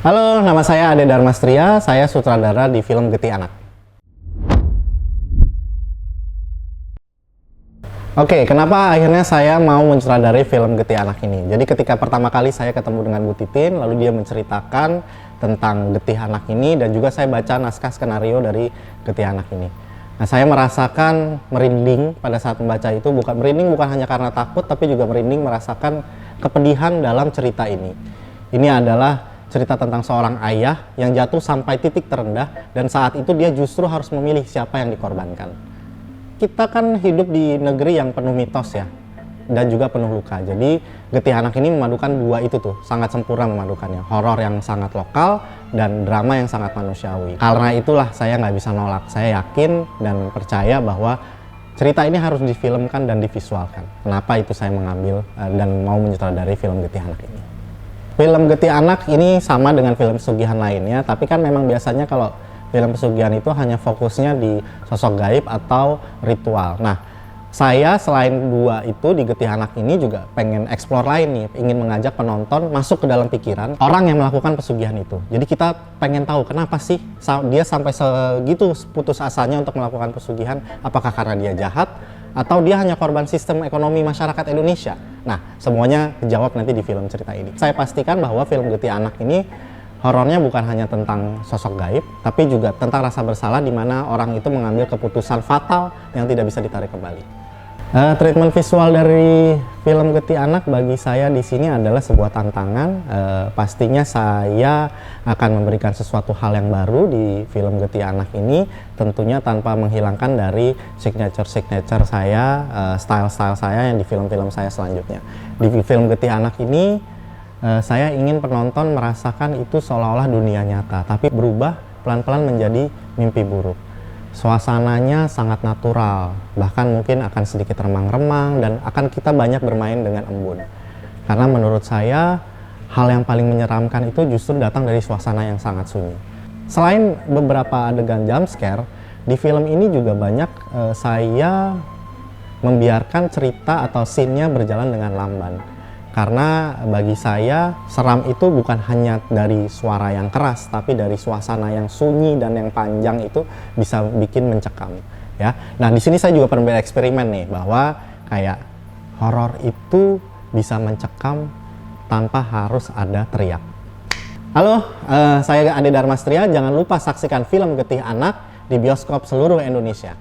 Halo, nama saya Ade Darmastria, saya sutradara di film Getih Anak. Oke, kenapa akhirnya saya mau mensutradarai film Getih Anak ini? Jadi ketika pertama kali saya ketemu dengan Bu Titin, lalu dia menceritakan tentang Getih Anak ini, dan juga saya baca naskah skenario dari Getih Anak ini. Nah, saya merasakan merinding pada saat membaca itu, bukan hanya karena takut, tapi juga merinding merasakan kepedihan dalam cerita ini. Ini adalah cerita tentang seorang ayah yang jatuh sampai titik terendah, dan saat itu dia justru harus memilih siapa yang dikorbankan. Kita kan hidup di negeri yang penuh mitos ya, dan juga penuh luka. Jadi Getih Anak ini memadukan dua itu tuh, sangat sempurna memadukannya. Horor yang sangat lokal dan drama yang sangat manusiawi. Karena itulah saya nggak bisa nolak. Saya yakin dan percaya bahwa cerita ini harus difilmkan dan divisualkan. Kenapa itu saya mengambil dan mau menyutradarai film Getih Anak ini. Film Getih Anak ini sama dengan film pesugihan lainnya, tapi kan memang biasanya kalau film pesugihan itu hanya fokusnya di sosok gaib atau ritual. Nah, saya selain dua itu di Getih Anak ini juga pengen explore lain nih, ingin mengajak penonton masuk ke dalam pikiran orang yang melakukan pesugihan itu. Jadi kita pengen tahu kenapa sih dia sampai segitu putus asanya untuk melakukan pesugihan, apakah karena dia jahat atau dia hanya korban sistem ekonomi masyarakat Indonesia. Nah, semuanya dijawab nanti di film cerita ini. Saya pastikan bahwa film Getih Anak ini horornya bukan hanya tentang sosok gaib, tapi juga tentang rasa bersalah di mana orang itu mengambil keputusan fatal yang tidak bisa ditarik kembali. Treatment visual dari film Getih Anak bagi saya di sini adalah sebuah tantangan. Pastinya saya akan memberikan sesuatu hal yang baru di film Getih Anak ini, tentunya tanpa menghilangkan dari signature saya, style saya yang di film-film saya selanjutnya. Di film Getih Anak ini saya ingin penonton merasakan itu seolah-olah dunia nyata, tapi berubah pelan-pelan menjadi mimpi buruk. Suasananya sangat natural, bahkan mungkin akan sedikit remang-remang, dan akan kita banyak bermain dengan embun. Karena menurut saya, hal yang paling menyeramkan itu justru datang dari suasana yang sangat sunyi. Selain beberapa adegan jump scare, di film ini juga banyak saya membiarkan cerita atau scene-nya berjalan dengan lamban. Karena bagi saya seram itu bukan hanya dari suara yang keras, tapi dari suasana yang sunyi dan yang panjang itu bisa bikin mencekam. Ya, nah di sini saya juga pernah bereksperimen nih bahwa kayak horor itu bisa mencekam tanpa harus ada teriak. Halo, saya Ade Darmastria. Jangan lupa saksikan film Getih Anak di bioskop seluruh Indonesia.